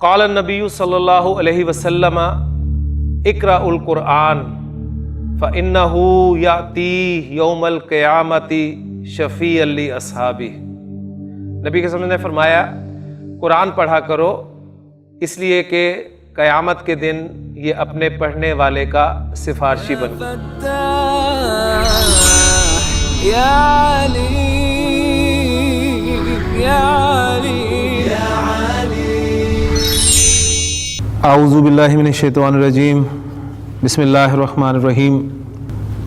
قال النبی صلی اللہ علیہ وسلم اقرأ القرآن فإنه یأتی یوم القیامت شفیعا لاصحابہ۔ نبی کے صلی اللہ علیہ وسلم نے فرمایا قرآن پڑھا کرو، اس لیے کہ قیامت کے دن یہ اپنے پڑھنے والے کا سفارشی بن اعوذ باللہ من الشیطان الرجیم، بسم اللہ الرحمن الرحیم۔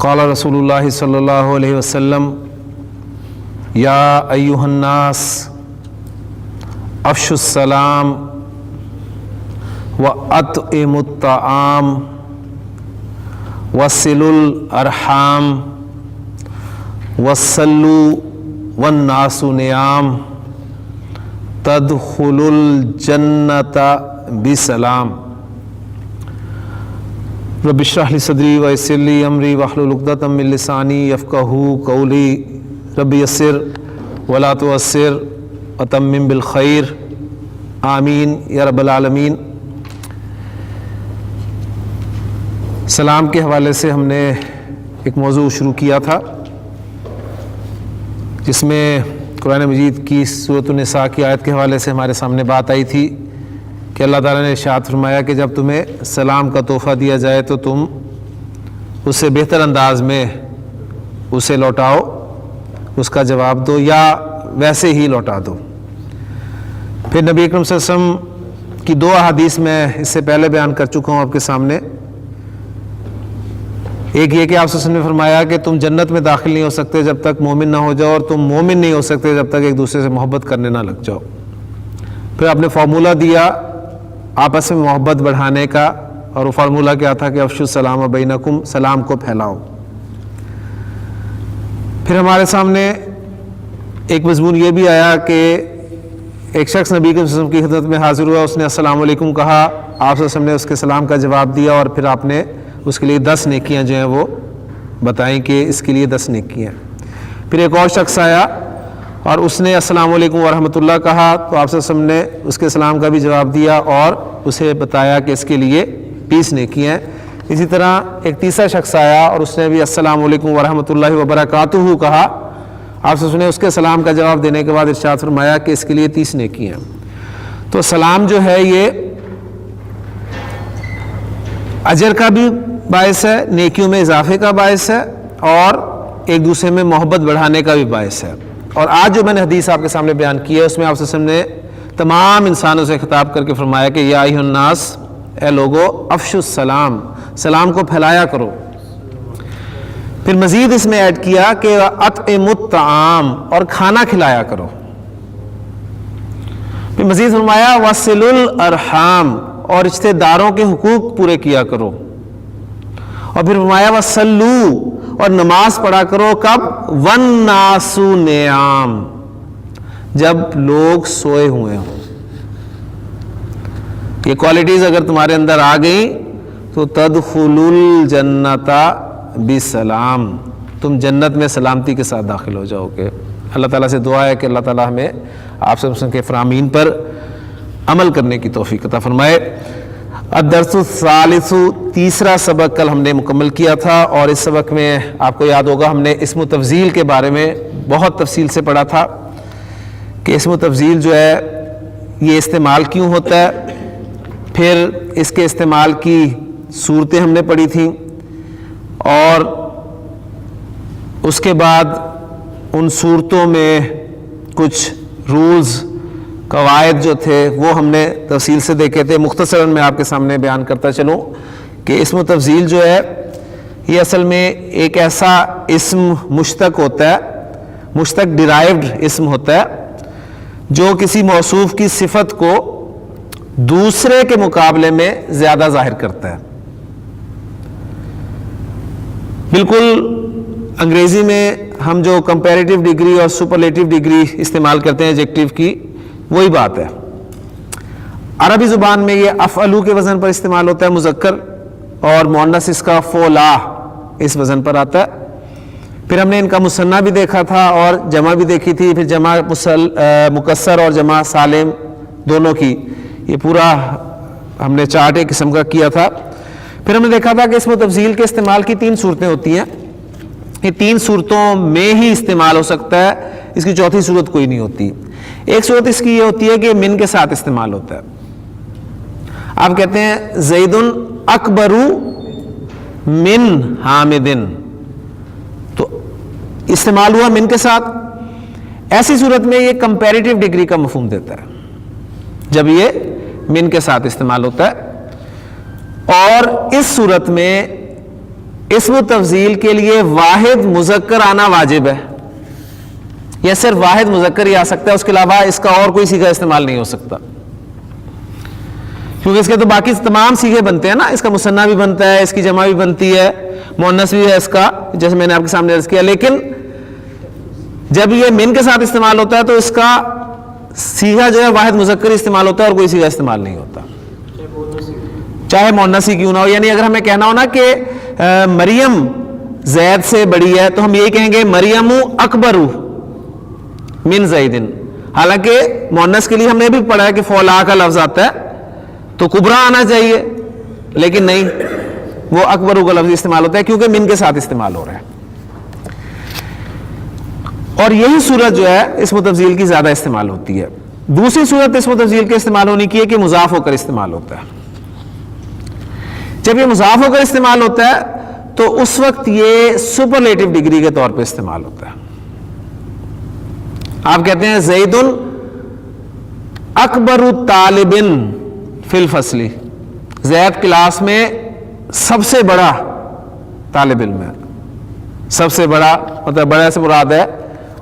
قال رسول اللہ صلی اللہ علیہ وسلم یا ایھا الناس افشوا السلام وَأَطْعِمُوا الطَّعَامَ وَصِلُوا الْأَرْحَامَ وَصَلُّوا وَالنَّاسُ نِيَامٌ تَدْخُلُوا الْجَنَّةَ بسلام۔ رب اشرح لي صدری ويسر لي امری واحلل عقدۃ من لسانی یفقہوا قولی۔ رب یسر ولا تعسر وتمم بالخیر، آمین یا رب العالمین۔ سلام کے حوالے سے ہم نے ایک موضوع شروع کیا تھا جس میں قرآن مجید کی سورۃ النساء کی آیت کے حوالے سے ہمارے سامنے بات آئی تھی کہ اللہ تعالیٰ نے ارشاد فرمایا کہ جب تمہیں سلام کا تحفہ دیا جائے تو تم اس سے بہتر انداز میں اسے لوٹاؤ، اس کا جواب دو یا ویسے ہی لوٹا دو۔ پھر نبی اکرم صلی اللہ علیہ وسلم کی 2 احادیث میں اس سے پہلے بیان کر چکا ہوں آپ کے سامنے۔ ایک یہ کہ آپ صلی اللہ علیہ وسلم نے فرمایا کہ تم جنت میں داخل نہیں ہو سکتے جب تک مومن نہ ہو جاؤ، اور تم مومن نہیں ہو سکتے جب تک ایک دوسرے سے محبت کرنے نہ لگ جاؤ۔ پھر آپ نے فارمولہ دیا آپس میں محبت بڑھانے کا، اور وہ فارمولہ کیا تھا کہ افشوا السلام بینکم، سلام کو پھیلاؤ۔ پھر ہمارے سامنے ایک مضمون یہ بھی آیا کہ ایک شخص نبی کے وسلم کی خدمت میں حاضر ہوا، اس نے السلام علیکم کہا، آپ صلی اللہ علیہ وسلم نے اس کے سلام کا جواب دیا، اور پھر آپ نے اس کے لیے 10 نیکیاں جو ہیں وہ بتائیں کہ اس کے لیے 10 نیکیاں۔ پھر ایک اور شخص آیا اور اس نے السلام علیکم ورحمۃ اللہ کہا، تو آپ صلی اللہ علیہ وسلم نے اس کے سلام کا بھی جواب دیا اور اسے بتایا کہ اس کے لیے 20 نیکیاں ہیں۔ اسی طرح ایک تیسرا شخص آیا اور اس نے بھی السلام علیکم ورحمۃ اللہ وبرکاتہ کہا، آپ صلی اللہ علیہ وسلم نے اس کے سلام کا جواب دینے کے بعد ارشاد فرمایا کہ اس کے لیے 30 نیکیاں ہیں۔ تو سلام جو ہے یہ اجر کا بھی باعث ہے، نیکیوں میں اضافے کا باعث ہے، اور ایک دوسرے میں محبت بڑھانے کا بھی باعث ہے۔ اور آج جو میں نے حدیث آپ کے سامنے بیان کی ہے اس میں آپ صلی اللہ علیہ وسلم نے تمام انسانوں سے خطاب کر کے فرمایا کہ یا ایھا الناس، اے لوگو، افشوا السلام، سلام کو پھیلایا کرو۔ پھر مزید اس میں ایڈ کیا کہ اطعموا الطعام، اور کھانا کھلایا کرو۔ پھر مزید فرمایا وصلوا الارحام، اور رشتہ داروں کے حقوق پورے کیا کرو۔ اور پھر فرمایا وصلوا، اور نماز پڑھا کرو کب؟ والناس نیام، جب لوگ سوئے ہوئے ہوں۔ یہ کوالٹیز اگر تمہارے اندر آ گئیں تو تدخلوا الجنۃ بسلام، تم جنت میں سلامتی کے ساتھ داخل ہو جاؤ گے۔ اللہ تعالیٰ سے دعا ہے کہ اللہ تعالیٰ ہمیں آپ سے کے فرامین پر عمل کرنے کی توفیق عطا فرمائے۔ الدرس الثالث، تیسرا سبق کل ہم نے مکمل کیا تھا، اور اس سبق میں آپ کو یاد ہوگا ہم نے اسم و تفضیل کے بارے میں بہت تفصیل سے پڑھا تھا کہ اسم و تفضیل جو ہے یہ استعمال کیوں ہوتا ہے، پھر اس کے استعمال کی صورتیں ہم نے پڑھی تھیں، اور اس کے بعد ان صورتوں میں کچھ رولز قواعد جو تھے وہ ہم نے تفصیل سے دیکھے تھے۔ مختصراً میں آپ کے سامنے بیان کرتا چلوں کہ اسم و تفضیل جو ہے یہ اصل میں ایک ایسا اسم مشتق ہوتا ہے، مشتق ڈیرائیوڈ اسم ہوتا ہے، جو کسی موصوف کی صفت کو دوسرے کے مقابلے میں زیادہ ظاہر کرتا ہے۔ بالکل انگریزی میں ہم جو کمپیریٹیو ڈگری اور سپرلیٹیو ڈگری استعمال کرتے ہیں ایڈجیکٹیو کی، وہی بات ہے۔ عربی زبان میں یہ افعلو کے وزن پر استعمال ہوتا ہے مذکر، اور مؤنث اس کا فولا اس وزن پر آتا ہے۔ پھر ہم نے ان کا مثنیٰ بھی دیکھا تھا اور جمع بھی دیکھی تھی، پھر جمع مکسر اور جمع سالم دونوں کی، یہ پورا ہم نے چارٹ ایک قسم کا کیا تھا. پھر ہم نے دیکھا تھا کہ اسم و تفضیل کے استعمال کی 3 صورتیں ہوتی ہیں. یہ 3 صورتوں میں ہی استعمال ہو سکتا ہے, اس کی چوتھی صورت کوئی نہیں ہوتی. ایک صورت اس کی یہ ہوتی ہے کہ من کے ساتھ استعمال ہوتا ہے. آپ کہتے ہیں زید اکبر من حامد, تو استعمال ہوا من کے ساتھ. ایسی صورت میں یہ کمپیریٹیو ڈگری کا مفہوم دیتا ہے جب یہ من کے ساتھ استعمال ہوتا ہے. اور اس صورت میں اسم و تفضیل کے لیے واحد مذکر آنا واجب ہے. یہ صرف واحد مذکر ہی آ سکتا ہے, اس کے علاوہ اس کا اور کوئی صیغہ استعمال نہیں ہو سکتا, کیونکہ اس کے تو باقی تمام صیغے بنتے ہیں نا. اس کا مثنیٰ بھی بنتا ہے, اس کی جمع بھی بنتی ہے, مؤنث بھی ہے اس کا, جیسے میں نے آپ کے سامنے عرض کیا. لیکن جب یہ من کے ساتھ استعمال ہوتا ہے تو اس کا صیغہ جو ہے واحد مذکر ہی استعمال ہوتا ہے اور کوئی صیغہ استعمال نہیں ہوتا, چاہے مؤنث ہی کیوں نہ ہو. یعنی اگر ہمیں کہنا ہو نا کہ مریم زید سے بڑی ہے تو ہم یہی کہیں گے مریم اکبر من زید. حالانکہ مؤنث کے لیے ہم نے بھی پڑھا ہے کہ فولا کا لفظ آتا ہے تو کبرا آنا چاہیے, لیکن نہیں, وہ اکبر کا لفظ استعمال ہوتا ہے کیونکہ من کے ساتھ استعمال ہو رہا ہے. اور یہی صورت جو ہے اسم و تفضیل کی زیادہ استعمال ہوتی ہے. دوسری صورت اسم و تفضیل کے استعمال ہونے کی ہے کہ مضاف ہو کر استعمال ہوتا ہے. جب یہ مضاف ہو کر استعمال ہوتا ہے تو اس وقت یہ سپرلیٹو ڈگری کے طور پہ استعمال ہوتا ہے. آپ کہتے ہیں زید اکبر طالب فی الفصل, زید کلاس میں سب سے بڑا طالب علم ہے. سب سے بڑا مطلب بڑا سے مراد ہے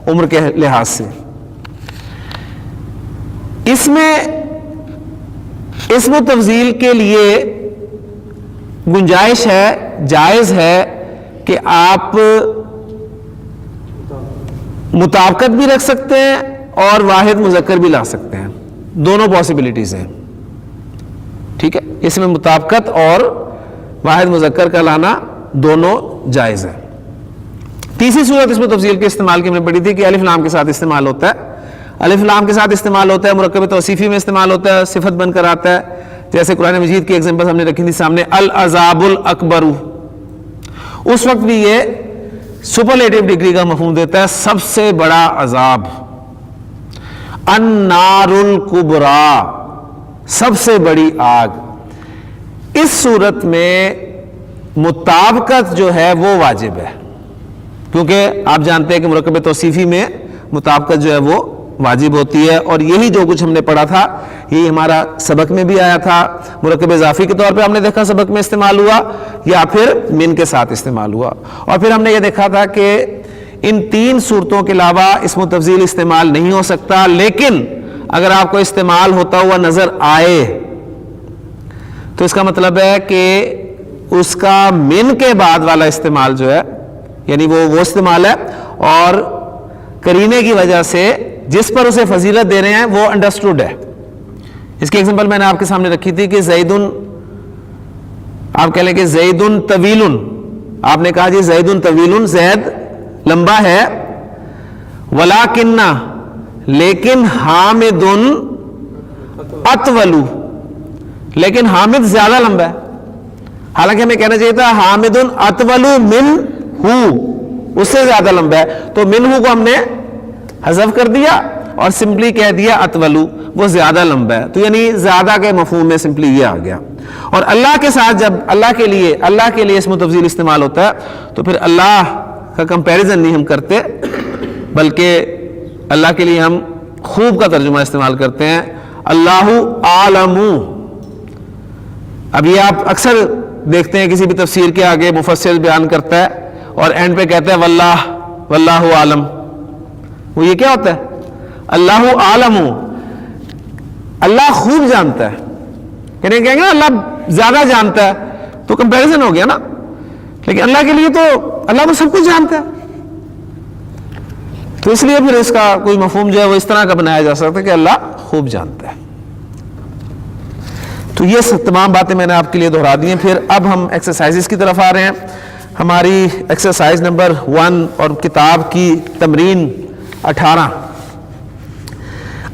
عمر کے لحاظ سے. اس میں اسم و تفضیل کے لیے گنجائش ہے, جائز ہے کہ آپ مطابقت بھی رکھ سکتے ہیں اور واحد مذکر بھی لا سکتے ہیں, دونوں پاسبلٹیز ہیں. ٹھیک ہے, اس میں مطابقت اور واحد مذکر کا لانا دونوں جائز ہے. تیسری صورت اسم و تفضیل کے استعمال کی ہم نے پڑھی تھی کہ الف لام کے ساتھ استعمال ہوتا ہے. الف لام کے ساتھ استعمال ہوتا ہے, مرکب توصیفی میں استعمال ہوتا ہے, صفت بن کر آتا ہے. جیسے قرآن مجید کی ایگزامپل ہم نے رکھی تھی سامنے, العذاب الاکبر, اس وقت بھی یہ سپرلیٹو ڈگری کا مفہوم دیتا ہے, سب سے بڑا عذاب. النار الکبریٰ, سب سے بڑی آگ. اس صورت میں مطابقت جو ہے وہ واجب ہے, کیونکہ آپ جانتے ہیں کہ مرکب توصیفی میں مطابقت جو ہے وہ واجب ہوتی ہے. اور یہی جو کچھ ہم نے پڑھا تھا یہی ہمارا سبق میں بھی آیا تھا. مرکب اضافی کے طور پہ ہم نے دیکھا سبق میں استعمال ہوا یا پھر من کے ساتھ استعمال ہوا. اور پھر ہم نے یہ دیکھا تھا کہ ان 3 صورتوں کے علاوہ اسم و تفضیل استعمال نہیں ہو سکتا, لیکن اگر آپ کو استعمال ہوتا ہوا نظر آئے تو اس کا مطلب ہے کہ اس کا من کے بعد والا استعمال جو ہے یعنی وہ استعمال ہے اور کرینے کی وجہ سے جس پر اسے فضیلت دے رہے ہیں وہ انڈرسٹوڈ ہے. اس کی ایگزامپل میں نے آپ کے سامنے رکھی تھی کہ زید, آپ کہہ لیں کہ زید طویل, آپ نے کہا جی زید طویل, زید لمبا ہے, ولیکن لیکن حامد اطول, لیکن حامد زیادہ لمبا ہے. حالانکہ ہمیں کہنا چاہیے تھا حامد اطول من ہو, اس سے زیادہ لمبا ہے, تو من ہو کو ہم نے حذف کر دیا اور سمپلی کہہ دیا اطول, وہ زیادہ لمبا ہے. تو یعنی زیادہ کے مفہوم میں سمپلی یہ آ گیا. اور اللہ کے ساتھ جب اللہ کے لیے اسم و تفضیل استعمال ہوتا ہے تو پھر اللہ کا کمپیریزن نہیں ہم کرتے, بلکہ اللہ کے لیے ہم خوب کا ترجمہ استعمال کرتے ہیں, اللہ عالم. اب یہ آپ اکثر دیکھتے ہیں کسی بھی تفسیر کے آگے مفسر بیان کرتا ہے اور اینڈ پہ کہتا ہے واللہ عالم. وہ یہ کیا ہوتا ہے؟ اللہ عالم, اللہ خوب جانتا ہے. یعنی کہیں گے نا اللہ زیادہ جانتا ہے تو کمپیریزن ہو گیا نا, لیکن اللہ کے لیے تو اللہ تو سب کچھ جانتا ہے. تو اس لیے پھر اس کا کوئی مفہوم جو ہے وہ اس طرح کا بنایا جا سکتا ہے کہ اللہ خوب جانتا ہے. تو یہ تمام باتیں میں نے آپ کے لیے دہرا دی ہیں. پھر اب ہم ایکسرسائزز کی طرف آ رہے ہیں. ہماری ایکسرسائز نمبر 1 اور کتاب کی تمرین 18.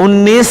19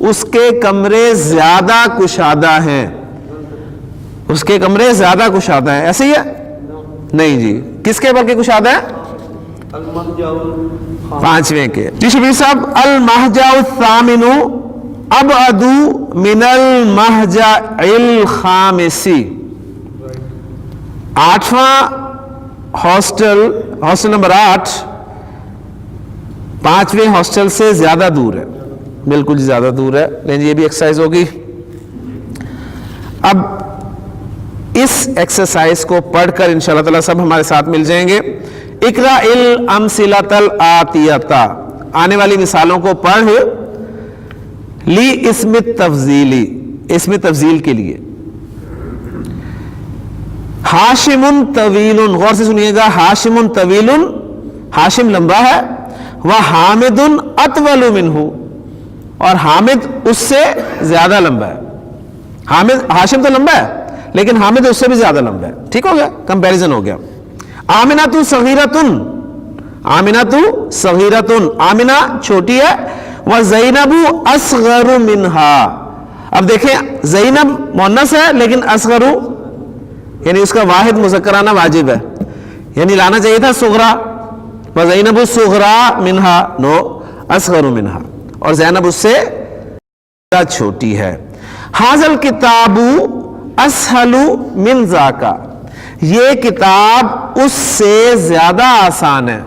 اس کے کمرے زیادہ کشادہ ہیں. اس کے کمرے زیادہ کشادہ ہیں، ایسے ہی ہے؟ نہیں جی، کس کے بلکہ کشادہ ہے؟ پانچویں کے. جی شبیر صاحب، المہجع الثامن ابعد من المہجع الخامسی. آٹھواں ہاسٹل نمبر 8 پانچویں ہاسٹل سے زیادہ دور ہے. بالکل زیادہ دور ہے. لیکن یہ بھی ایکسرسائز ہوگی. اب اس ایکسرسائز کو پڑھ کر انشاءاللہ تعالی سب ہمارے ساتھ مل جائیں گے. اقرا الامثلۃ الآتیۃ، آنے والی مثالوں کو پڑھ. لی اسم تفضیلی، اسم تفضیل کے لیے. ہاشم طویل، غور سے سنیے گا. ہاشم طویل، ہاشم لمبا ہے. وحامد اطول منہ، اور حامد اس سے زیادہ لمبا ہے. ہاشم تو لمبا ہے لیکن حامد اس سے بھی زیادہ لمبا ہے. ٹھیک ہو گیا، کمپیریزن ہو گیا. آمنۃ صغیرۃ، آمنۃ صغیرۃ، آمنہ چھوٹی ہے. وزینب اصغر منہا. اب دیکھیں زینب مؤنث ہے لیکن اصغر یعنی اس کا واحد مذکرانہ واجب ہے، یعنی لانا چاہیے تھا صغرا. وزینب صغرا منہا، نو اصغر منہا، اور زینب اس سے چھوٹی ہے. حاذل کتاب اسہل من ذاکا، یہ کتاب اس سے زیادہ آسان ہے.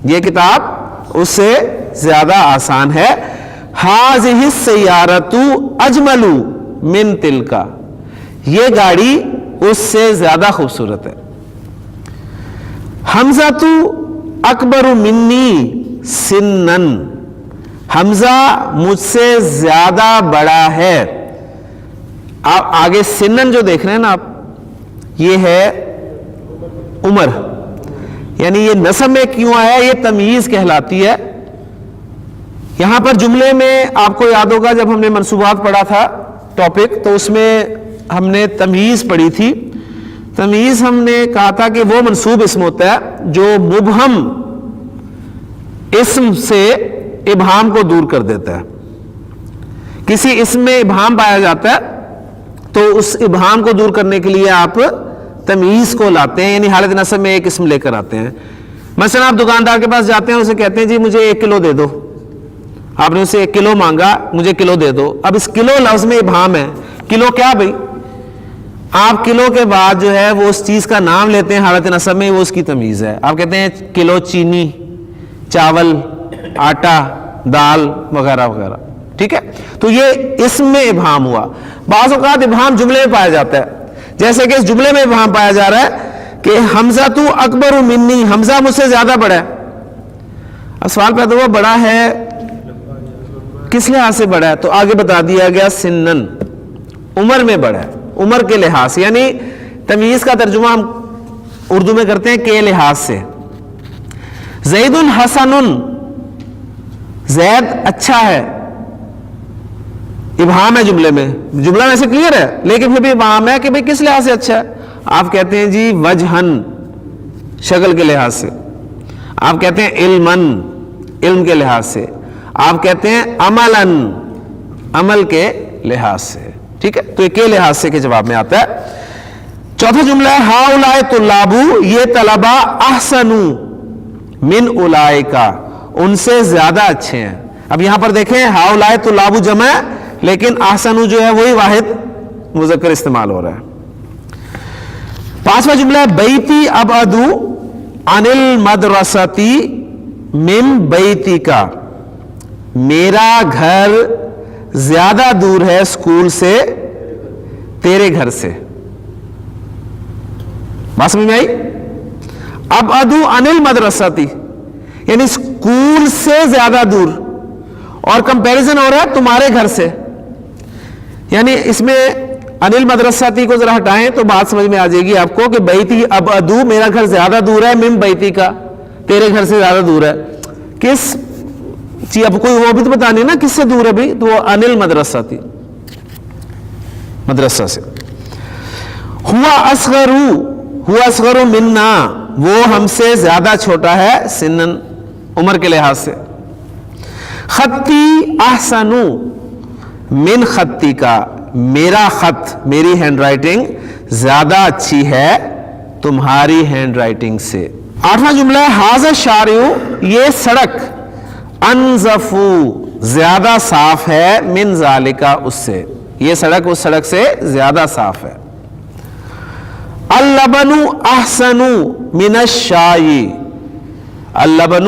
یہ کتاب اس سے زیادہ آسان ہے. ہاذہ السیارۃ اجمل من تلکا، یہ گاڑی اس سے زیادہ خوبصورت ہے. حمزہ اکبر منی سنن، حمزہ مجھ سے زیادہ بڑا ہے. آپ آگے سنن جو دیکھ رہے ہیں نا آپ، یہ ہے عمر، یعنی یہ نسب میں کیوں آیا؟ یہ تمییز کہلاتی ہے. یہاں پر جملے میں آپ کو یاد ہوگا جب ہم نے منصوبات پڑھا تھا ٹاپک، تو اس میں ہم نے تمییز پڑھی تھی. تمییز ہم نے کہا تھا کہ وہ منصوب اسم ہوتا ہے جو مبہم اسم سے ابہام کو دور کر دیتا ہے. کسی اسم میں ابہام پایا جاتا ہے تو اس ابہام کو دور کرنے کے لیے آپ تمییز کو لاتے ہیں، یعنی حالت نصب میں ایک اسم لے کر آتے ہیں. مثلا آپ دکاندار کے پاس جاتے ہیں، اسے کہتے ہیں جی مجھے 1 کلو دے دو. آپ نے اسے 1 کلو مانگا، مجھے کلو دے دو. اب اس کلو لفظ میں ابہام ہے. کلو کیا بھائی؟ آپ کلو کے بعد جو ہے وہ اس چیز کا نام لیتے ہیں حالت نصب میں، وہ اس کی تمیز ہے. آپ کہتے ہیں کلو چینی، چاول، آٹا، دال وغیرہ وغیرہ. ٹھیک ہے، تو یہ اسم میں ابہام ہوا. بعض اوقات ابہام جملے میں پایا جاتا ہے، جیسے کہ اس جملے میں ابہام پایا جا رہا ہے کہ حمزہ تو اکبر منی، حمزہ مجھ سے زیادہ بڑا ہے. اب سوال پیدا ہوا بڑا ہے کس لحاظ سے بڑا ہے؟ تو آگے بتا دیا گیا سنن، عمر میں بڑا ہے، عمر کے لحاظ سے. یعنی تمیز کا ترجمہ ہم اردو میں کرتے ہیں کے لحاظ سے. زید حسن، زید اچھا ہے. ابہام ہے جملے میں، جملہ ویسے کلیئر ہے لیکن پھر بھی ابہام ہے کہ بھئی کس لحاظ سے اچھا ہے. آپ کہتے ہیں جی وجہن، شکل کے لحاظ سے. آپ کہتے ہیں علمن، علم کے لحاظ سے. آپ کہتے ہیں عملن، عمل کے لحاظ سے. ٹھیک ہے، تو یہ کے لحاظ سے کے جواب میں آتا ہے. چوتھا جملہ ہے ہؤلاء طلاب، یہ طلبہ احسن من اولئک، ان سے زیادہ اچھے ہیں. اب یہاں پر دیکھیں ہؤلاء طلاب جمع ہے لیکن احسن جو ہے وہی واحد مذکر استعمال ہو رہا ہے. پانچواں جملہ ہے بیتی ابعد عن المدرسۃ من بیتک، میرا گھر زیادہ دور ہے اسکول سے تیرے گھر سے. بات سمجھ میں آئی؟ ابعد عن المدرسۃ یعنی اسکول سے زیادہ دور، اور کمپیریزن ہو رہا ہے تمہارے گھر سے. یعنی اس میں عن المدرسۃ کو ذرا ہٹائیں تو بات سمجھ میں آ جائے گی آپ کو کہ بیتی ابعد، میرا گھر زیادہ دور ہے، من بیتی کا، تیرے گھر سے زیادہ دور ہے. کس جی اب کوئی وہ بھی تو بتانی نا کس سے دور ہے بھی، تو وہ عن المدرسۃ، مدرسہ سے. ہوا اصغر، ہوا اصغر منا، وہ ہم سے زیادہ چھوٹا ہے سنن، عمر کے لحاظ سے. خطی احسن، من خطی کا، میرا خط، میری ہینڈ رائٹنگ زیادہ اچھی ہے تمہاری ہینڈ رائٹنگ سے۔ 8واں جملہ ہے ھذا الشارع، یہ سڑک، انظفو زیادہ صاف ہے، من ذالک اس سے، یہ سڑک اس سڑک سے زیادہ صاف ہے۔ اللبن احسن من الشائی، اللبن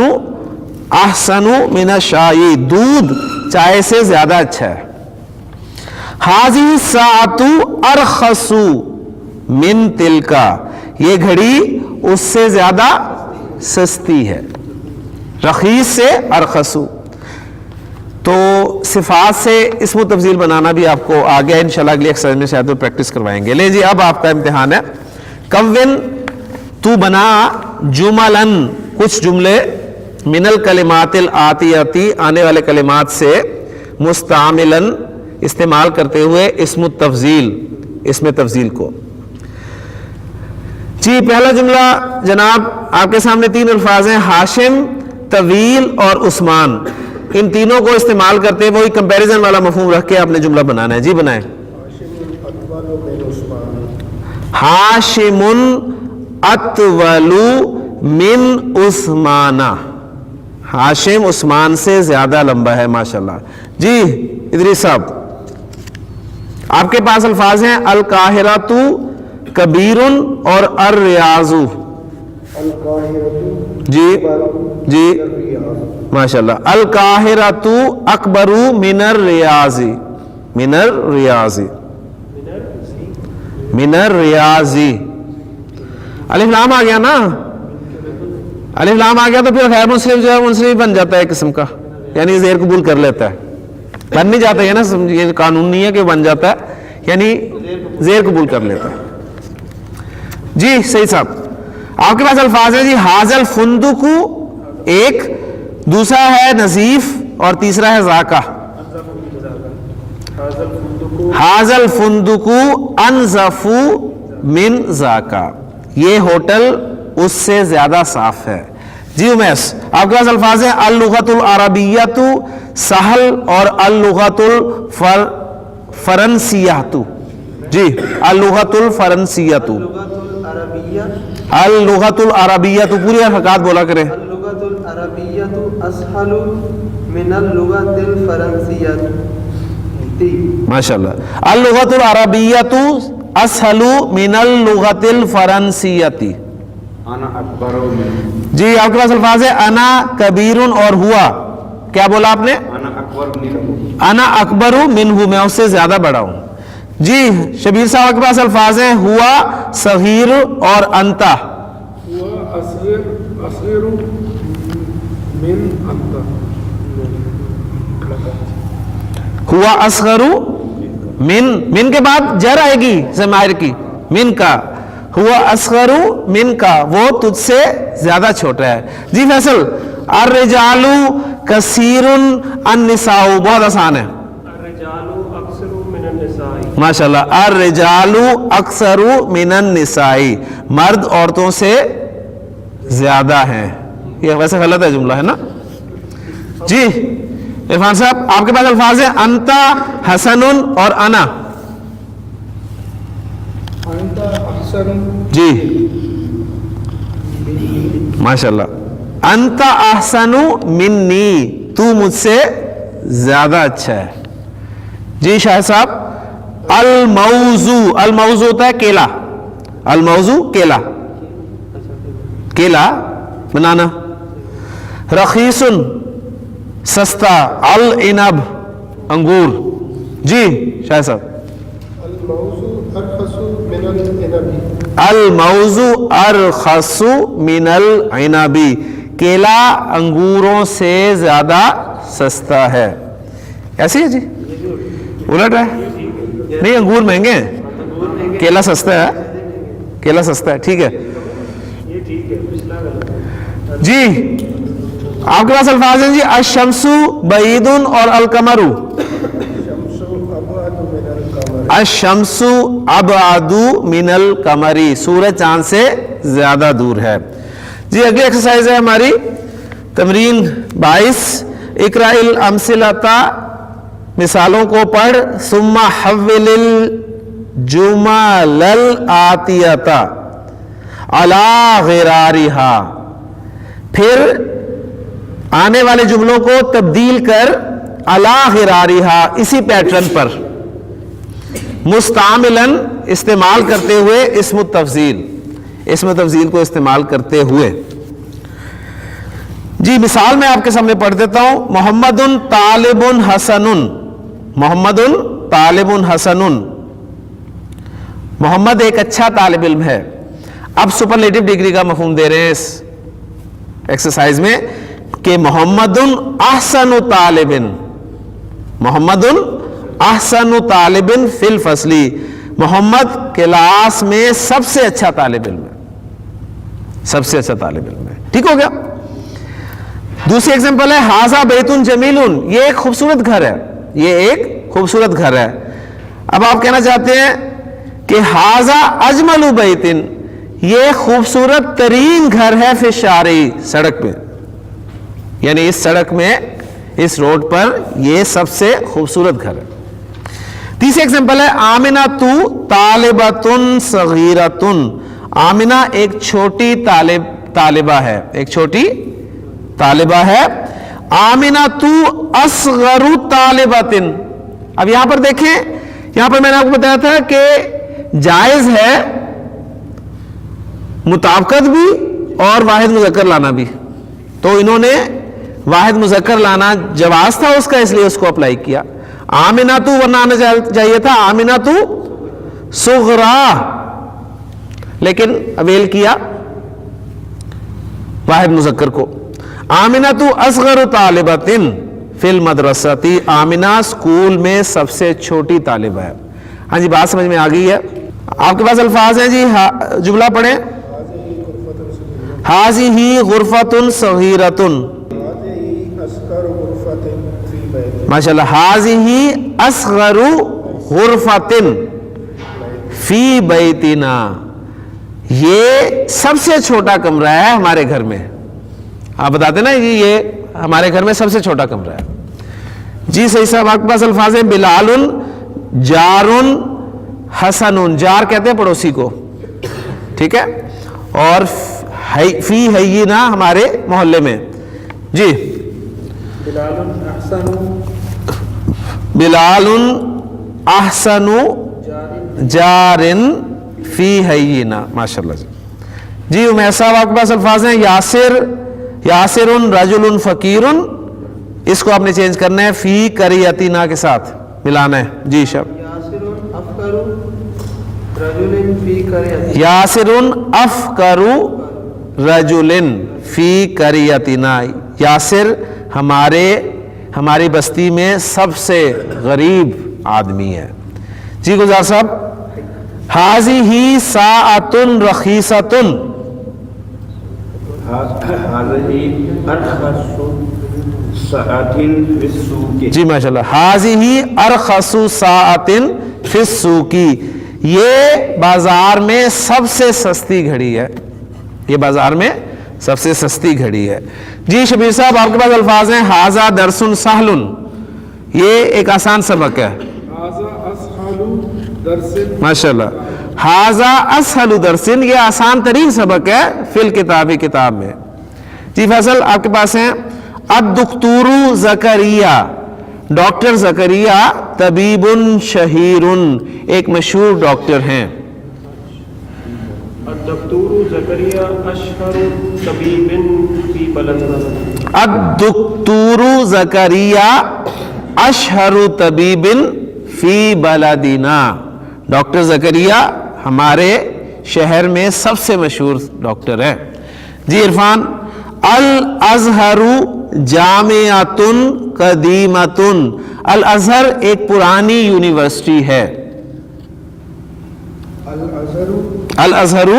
احسن من الشائی، دودھ چائے سے زیادہ اچھا ہے۔ ھذہ الساعۃ ارخص من تلک، یہ گھڑی اس سے زیادہ سستی ہے، رخیص سے ارخص۔ تو صفات سے اسم و تفضیل بنانا بھی آپ کو آگے انشاءاللہ اگلی ایکسرسائز میں شاید وہ پریکٹس کروائیں گے۔ لے جی اب آپ کا امتحان ہے، کون تو بنا جملن کچھ جملے، من الکلمات الآتیاتی آنے والے کلمات سے، مستعملن استعمال کرتے ہوئے اسم التفضیل، اسم تفضیل کو۔ جی پہلا جملہ جناب آپ کے سامنے 3 الفاظ ہیں، ہاشم، طویل اور عثمان، ان تینوں کو استعمال کرتے ہوئے وہی کمپیریزن والا مفہوم رکھ کے آپ نے جملہ بنانا ہے۔ جی بنائیں۔ ہاشم اطول من عثمان، ہاشم عثمان سے زیادہ لمبا ہے ماشاءاللہ۔ جی ادریس صاحب آپ کے پاس الفاظ ہیں القاہرۃ کبیر اور الریاض۔ جی جی ماشاءاللہ، القاہرۃ اکبر من الریاض، من الریاض، من الریاض۔ الف لام آ گیا نا، الف لام آ گیا تو پھر غیر مسلم جو ہے منصرف بن جاتا ہے ایک قسم کا، یعنی زیر قبول کر لیتا ہے، بن نہیں جاتا ہے نا، یہ قانون نہیں ہے کہ بن جاتا ہے، یعنی زیر قبول کر لیتا ہے۔ جی صحیح صاحب آپ کے پاس الفاظ ہیں جی ھذا الفندق ایک، دوسرا ہے نظیف اور تیسرا ہے ذاکہ۔ ھذا الفندق انظف من ذاکہ، یہ ہوٹل اس سے زیادہ صاف ہے۔ جی امیس آپ کے پاس الفاظ ہیں اللغۃ العربیۃ سہل اور اللغۃ الفرنسیۃ۔ جی اللغۃ الفرنسیۃ، اللغۃ العربیۃ پوری حرکات بولا کریں۔ اللغۃ العربیۃ اسہل من اللغۃ الفرنسیۃ، ماشاءاللہ، اللغۃ العربیۃ اسہل من اللغۃ الفرنسیۃ۔ جی آپ کے پاس الفاظ ہے انا کبیر اور ہوا، کیا بولا آپ نے؟ انا اکبر منہ، میں اس سے زیادہ بڑا ہوں۔ جی شبیر صاحب کے پاس الفاظ ہیں ہوا صغیر اور انتا، ہوا اصغر من انت، ہوا اصغر من کے بعد جر آئے گی ضمائر کی، من کا، ہوا اصغر من کا، وہ تجھ سے زیادہ چھوٹا ہے۔ جی فیصل الرجال کثیر النساء، بہت آسان ہے، ماشاءاللہ، الرجال اکثر من النساء، مرد عورتوں سے زیادہ ہیں۔ یہ ویسے غلط ہے جملہ ہے نا۔ جی عرفان صاحب آپ کے پاس الفاظ ہیں انتا حسن اور انا۔ انت احسن، جی ماشاءاللہ، انت احسن منی، تو مجھ سے زیادہ اچھا ہے۔ جی شاہد صاحب الموضوع، الموضوع ہوتا ہے کیلا، الموضوع کیلا، کیلا بنانا۔ رخیص سستا، العنب انگور۔ جی شاہد صاحب الموضوع ارخص من العنب، الموضوع ارخص من العنب، کیلا انگوروں سے زیادہ سستا ہے۔ ایسی ہے جی، الٹ ہے، نہیں انگور مہنگے ہیں، کیلا سستا ہے، کیلا سستا ہے، ٹھیک ہے۔ جی آپ کے پاس الفاظ ہیں جی الشمس بعید اور القمر، الشمس ابعد من القمر، سورج چاند سے زیادہ دور ہے۔ جی اگلی ایکسرسائز ہے ہماری تمرین 22، اقرأ الامثلۃ مثالوں کو پڑھ. ثم حول الجمل الآتیۃ علی غرارها، پھر آنے والے جملوں کو تبدیل کر علی غرارها، اسی پیٹرن پر، مستعملاً استعمال کرتے ہوئے اسم التفضیل، اسم تفضیل کو استعمال کرتے ہوئے. جی مثال میں آپ کے سامنے پڑھ دیتا ہوں. محمد طالب حسن، محمد طالب حسن، محمد ایک اچھا طالب علم ہے. اب سپرلیٹو ڈگری کا مفہوم دے رہے ہیں اس ایکسرسائز میں کہ محمد احسن طالب، محمد احسن طالب فی الفصل، محمد کلاس میں سب سے اچھا طالب علم ہے، سب سے اچھا طالب علم ہے. ٹھیک ہو گیا. دوسری ایگزامپل ہے ھذا بیت جمیل، یہ ایک خوبصورت گھر ہے، یہ ایک خوبصورت گھر ہے. اب آپ کہنا چاہتے ہیں کہ ھذا اجمل بیت، یہ خوبصورت ترین گھر ہے فی الشارع، سڑک پہ، یعنی اس سڑک میں، اس روڈ پر یہ سب سے خوبصورت گھر ہے. تیسری ایگزامپل ہے آمنہ طالبۃ صغیرۃ، آمنہ ایک چھوٹی طالبہ ہے، ایک چھوٹی طالبہ ہے. آمنہ اصغر طالبۃ، اب یہاں پر دیکھیں، یہاں پر میں نے آپ کو بتایا تھا کہ جائز ہے مطابقت بھی اور واحد مذکر لانا بھی، تو انہوں نے واحد مذکر لانا جواز تھا اس کا، اس لیے اس کو اپلائی کیا. آمنہ ورنہ آنا چاہیے تھا آمنہ صغرا، لیکن اویل کیا واحد مذکر کو. آمنہ اصغر طالبۃ فی المدرسۃ، آمنہ اسکول میں سب سے چھوٹی طالبہ ہے. ہاں جی بات سمجھ میں آ گئی ہے. آپ کے پاس الفاظ ہیں جی، جملہ پڑھیں. ھذہ غرفۃ صغیرۃ، ماشاء اللہ. ھذہ اصغر غرفۃ فی بیتنا، یہ سب سے چھوٹا کمرہ ہے ہمارے گھر میں. آپ بتاتے نا یہ ہمارے گھر میں سب سے چھوٹا کمرہ ہے. جی صحیح صاحب. آپ کے پاس الفاظ ہیں بلال جار حسن، جار کہتے ہیں پڑوسی کو، ٹھیک ہے. اور فی حینا ہمارے محلے میں. جی بلال احسن جار فی حینا، ماشاء اللہ. جی عمیر صاحب آپ کے پاس الفاظ ہیں یاسر رجل فقیر، اس کو آپ نے چینج کرنا ہے فی قریتنا کے ساتھ ملانا ہے. جی شب یاسر افقر رجل فی قریتنا، یاسر ہماری بستی میں سب سے غریب آدمی ہے. جی گزار صاحب. ھذہ ساعۃ رخیصۃ، جی ماشاء اللہ. ھذہ ارخص ساعۃ فی السوق، یہ بازار میں سب سے سستی گھڑی ہے، یہ بازار میں سب سے سستی گھڑی ہے. جی شبیر صاحب آپ کے پاس الفاظ ہیں ھذا درس سہل، یہ ایک آسان سبق ہے، ماشاء اللہ. ھذا اسہل درس، یہ آسان ترین سبق ہے فی الکتاب، کتاب میں. جی فیصل آپ کے پاس ہیں الدکتور زکریا، ڈاکٹر زکریا طبیب شہیر، ایک مشہور ڈاکٹر ہیں. الدکتور زکریا اشہر طبیب فی بلدنا، الدکتور زکریا اشہر طبیب فی بلدنا، ڈاکٹر زکریا ہمارے شہر میں سب سے مشہور ڈاکٹر ہے. جی عرفان. الازہر جامعۃ قدیمۃ، الازہر ایک پرانی یونیورسٹی ہے. الازہر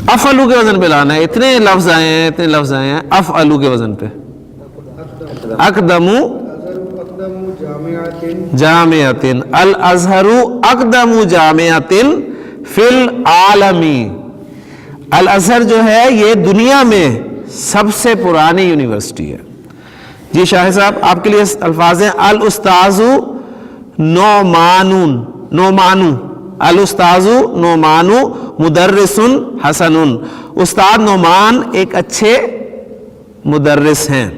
افعلو کے وزن پہ لانا ہے. اتنے لفظ آئے ہیں افعلو کے وزن پہ. اقدم جامعۃ، الازہر اقدم جامعۃ فی العالم، الازہر جو ہے یہ دنیا میں سب سے پرانی یونیورسٹی ہے. جی شاہد صاحب آپ کے لیے الفاظ ہیں الاستاذ نعمانون، نعمانو، الاستاذ نعمان مدرس حسن، استاد نعمان ایک اچھے مدرس ہیں.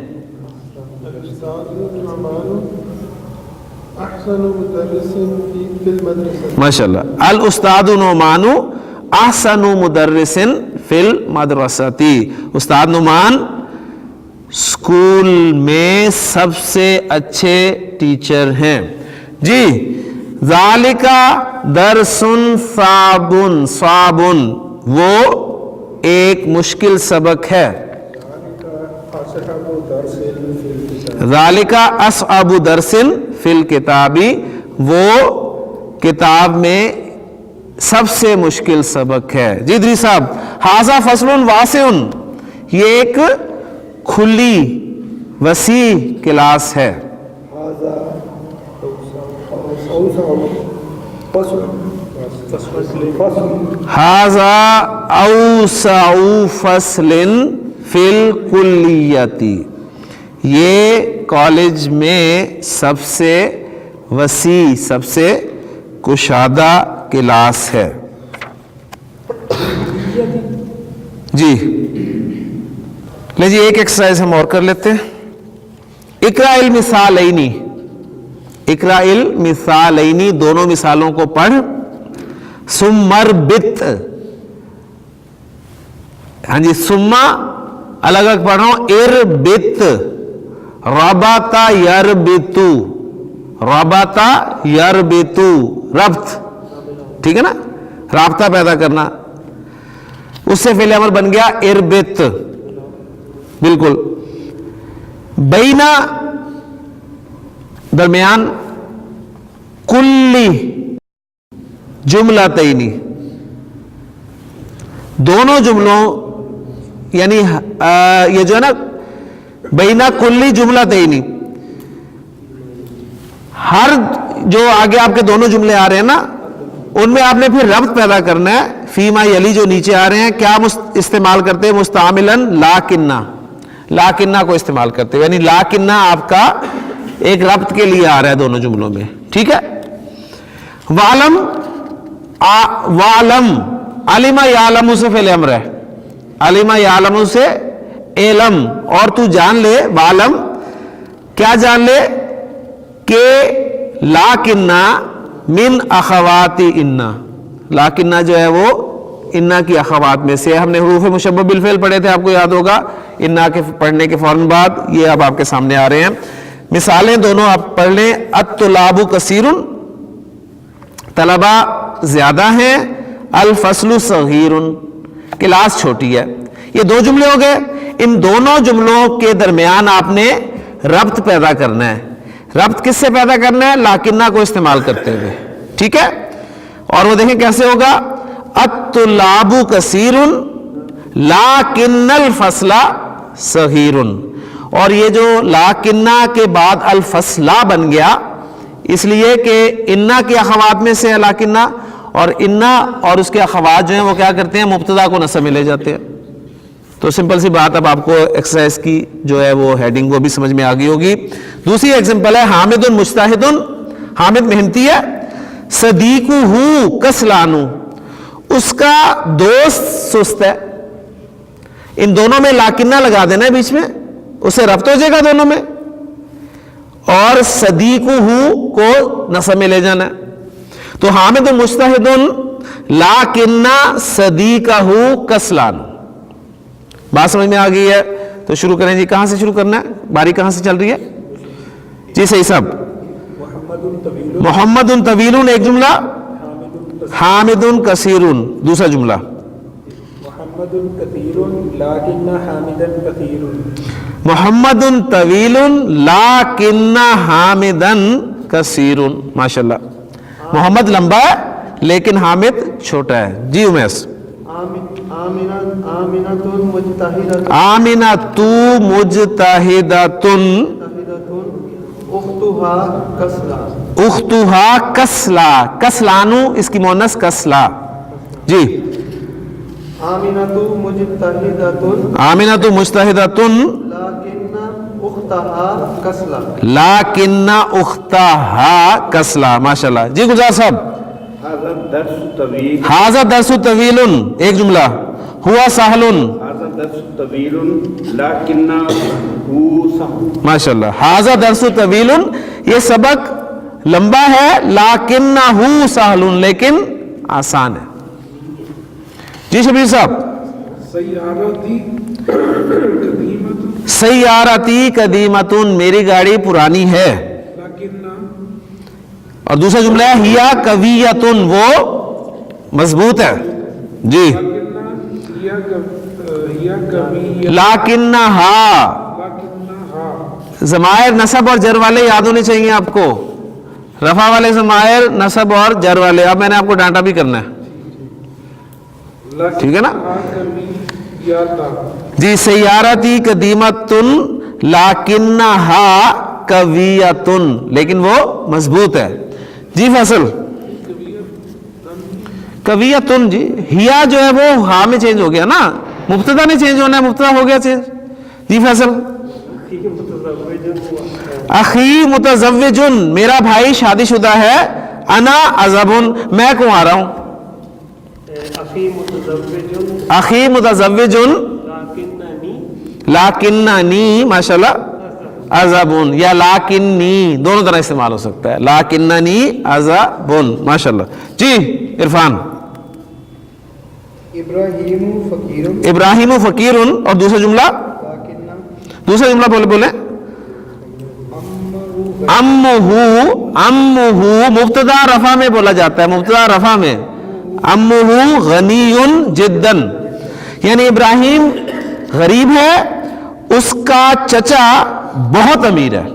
احسن مدرس فی المدرسہ. ماشاء اللہ. الاستاد نعمان احسن مدرس فی المدرستی، استاد نعمان اسکول میں سب سے اچھے ٹیچر ہیں. جی ذالک درس صعب، صعب وہ ایک مشکل سبق ہے. ذالک اصعب درس فی الکتاب، وہ کتاب میں سب سے مشکل سبق ہے. جی ادری صاحب ھذا فصل واسع، یہ ایک کھلی وسیع کلاس ہے. ھذا اوسع فصل فی الکلیۃ، یہ کالج میں سب سے وسیع، سب سے کشادہ کلاس ہے. جی لے جی ایک ایکسرسائز ہم اور کر لیتے ہیں. اقرأ المثالین، اقرأ المثالین، دونوں مثالوں کو پڑھ. ثم اربط، ہاں جی ثم الگ الگ پڑھ رہا ہوں. اربط، ربط یربط، ربط یربط، ربط، ٹھیک ہے نا، رابطہ پیدا کرنا. اس سے فعل امر بن گیا اربط، بالکل. بینا درمیان، کلی جملتین، دونوں جملوں یعنی یہ جو ہے نا بینا کلی جملتین، ہر جو آگے آپ کے دونوں جملے آ رہے ہیں نا ان میں آپ نے پھر ربط پیدا کرنا ہے. فیما یلی جو نیچے آ رہے ہیں کیا استعمال کرتے ہیں؟ مستعملاً لاکنہ، لاکنہ کو استعمال کرتے ہیں، یعنی لاکنہ آپ کا ایک ربط کے لیے آ رہا ہے دونوں جملوں میں، ٹھیک ہے. وعلم، وعلم، علم یعلم سے فعل امر ہے، علم یعلم سے علم، اور تو جان لے، وعلم کیا جان لے کہ لاکنہ من اخوات انا، لاکنہ جو ہے وہ انا کی اخوات میں سے. ہم نے حروف مشبہ بالفعل پڑھے تھے، آپ کو یاد ہوگا. انا کے پڑھنے کے فوراً بعد یہ اب آپ کے سامنے آ رہے ہیں. مثالیں دونوں آپ پڑھ لیں. الطلاب کثیر، طلبہ زیادہ ہیں. الفصل صغیر، کلاس چھوٹی ہے. یہ دو جملے ہو گئے. ان دونوں جملوں کے درمیان آپ نے ربط پیدا کرنا ہے. ربط کس سے پیدا کرنا ہے؟ لاکنہ کو استعمال کرتے ہوئے، ٹھیک ہے. اور وہ دیکھیں کیسے ہوگا. الطلاب کثیر لاکن الفصل صغیر، اور یہ جو لاکنہ کے بعد الفصلہ بن گیا اس لیے کہ انا کی اخوات میں سے لاکنہ، اور انا اور اس کے اخوات جو ہیں وہ کیا کرتے ہیں؟ مبتدا کو نصب میں لے جاتے ہیں. تو سمپل سی بات، اب آپ کو ایکسرسائز کی جو ہے وہ ہیڈنگ وہ بھی سمجھ میں آ گئی ہوگی. دوسری ایگزامپل ہے حامد مجتہد، حامد محنتی ہے. صدیقہ کسلان، اس کا دوست سست ہے. ان دونوں میں لاکنہ لگا دینا ہے بیچ میں، اسے ربط ہو جائے گا دونوں میں، اور صدیقہ کو نصب میں لے جانا ہے. تو حامد مجتہد لاکن صدیقہ کسلان. بات سمجھ میں آ گئی ہے؟ تو شروع کریں جی. کہاں سے شروع کرنا ہے؟ باری کہاں سے چل رہی ہے؟ جی صحیح صاحب. محمد طویل ایک جملہ، حامد کثیر دوسرا جملہ. محمد کثیر لاکن حامدا کثیر. محمد طویل لاکن حامدا کثیر. ماشاء اللہ. محمد لمبا ہے لیکن حامد چھوٹا ہے. جی امیس. آمنۃ مجتہدۃ، آمنۃ مجتہدۃ، اختھا کسلا، اختھا کسلا، کسلانو اس کی مؤنث کسلا. جی آمنۃ مجتہدۃ، آمنۃ مجتہدۃ، لاکن أختها كسلا. لاکن اختہا کسلا. ماشاءاللہ. جی گلزار صاحب. هذا الدرس طويل. ھذا درس طویل. ایک جملہ. ہوا سہل. هذا الدرس طويل لكنه سهل. ماشاءاللہ. ھذا درس طویل. یہ سبق لمبا ہے. لاکنہ سہل. لیکن آسان ہے. جی شبیر صاحب. سیارتی قدیمت سیارتی قدیمتن. میری گاڑی پرانی ہے. لیکن اور دوسرا جملہ ہے ہیا قویتن. وہ مضبوط ہے. جی. لاکنہا. ضمائر نصب اور جر والے یاد ہونے چاہیے آپ کو. رفع والے ضمائر نصب اور جر والے. اب میں نے آپ کو ڈانٹا بھی کرنا ہے. ٹھیک ہے نا جی. سیارتی قدیمتن لاکنہا قویتن. لیکن وہ مضبوط ہے. جی فیصل. قویتن. جی ہیا جو ہے وہ ہاں میں چینج ہو گیا نا. مبتدا نے چینج ہونا ہے. مبتدا ہو گیا چینج. جی فیصل. اخی متزوجن. میرا بھائی شادی شدہ ہے. انا عزبن. میں کنوارا ہوں. اخی متزوجن لاکننی. ماشاءاللہ. عزبن یا لاکننی دونوں طرح استعمال ہو سکتا ہے. لاکننی عزبن. ماشاءاللہ. جی عرفان. إبراهيم فقير ابراہیم فقیر. اور دوسرا جملہ. لكن دوسرا جملہ بولے. امہ مبتدا رفع میں بولا جاتا ہے. مبتدا رفع میں. امہ غنی جدا. یعنی ابراہیم غریب ہے. اس کا چچا بہت امیر ہے.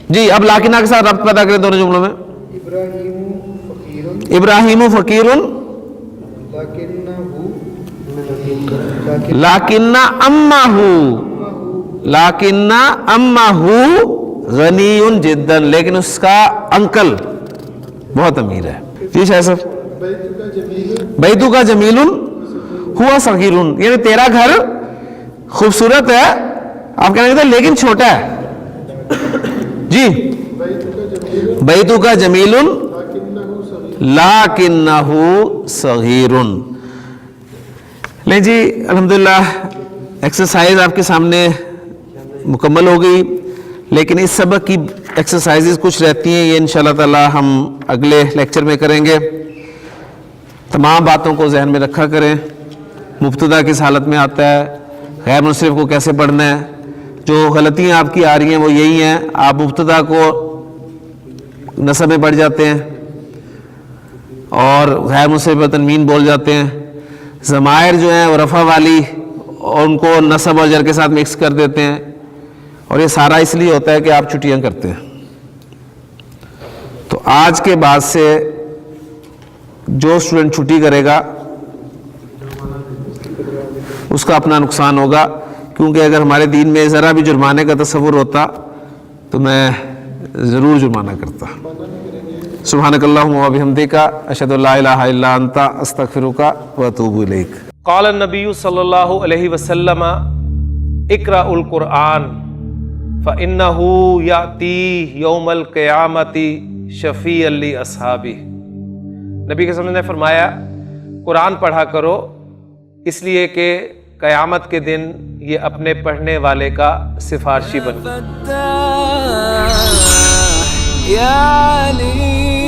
جی اب لاکنہ کے ساتھ ربط پیدا کریں دونوں جملوں میں. إبراهيم فقير ابراہیم فقیر لكنه لیکن امہ غنی جدا. لیکن اس کا انکل بہت امیر ہے. جی شاہ صاحب. بيتك جميل بیتو کا جمیل ہوا صغیر. یعنی تیرا گھر خوبصورت ہے. آپ کہنا چاہتے ہیں لیکن چھوٹا ہے. جی. بيتك جميل بیتو کا جمیل لكنه صغير. لاکنہ صغیر. لیں جی الحمدللہ ایکسرسائز آپ کے سامنے مکمل ہو گئی. لیکن اس سبق کی ایکسرسائزز کچھ رہتی ہیں. یہ انشاءاللہ تعالی ہم اگلے لیکچر میں کریں گے. تمام باتوں کو ذہن میں رکھا کریں. مبتدا کس حالت میں آتا ہے. غیر منصرف کو کیسے پڑھنا ہے. جو غلطیاں آپ کی آ رہی ہیں وہ یہی ہیں. آپ مبتدا کو نصب میں پڑھ جاتے ہیں اور غیر منصرف پر تنوین بول جاتے ہیں. ضمائر جو ہیں وہ رفع والی اور ان کو نصب اور جر کے ساتھ مکس کر دیتے ہیں. اور یہ سارا اس لیے ہوتا ہے کہ آپ چھٹیاں کرتے ہیں. تو آج کے بعد سے جو اسٹوڈنٹ چھٹی کرے گا اس کا اپنا نقصان ہوگا. کیونکہ اگر ہمارے دین میں ذرا بھی جرمانے کا تصور ہوتا تو میں ضرور جرمانہ کرتا. سبحانک اللہم و بحمدک اشہد ان لا الہ الا انت استغفرک و اتوب الیک. قال النبی صلی اللہ علیہ وسلم اقرأ القرآن فإنہ یأتی یوم القیامت شفیعا لأصحابہ. نبی کے سامنے نے فرمایا قرآن پڑھا کرو اس لیے کہ قیامت کے دن یہ اپنے پڑھنے والے کا سفارشی بن. يا علي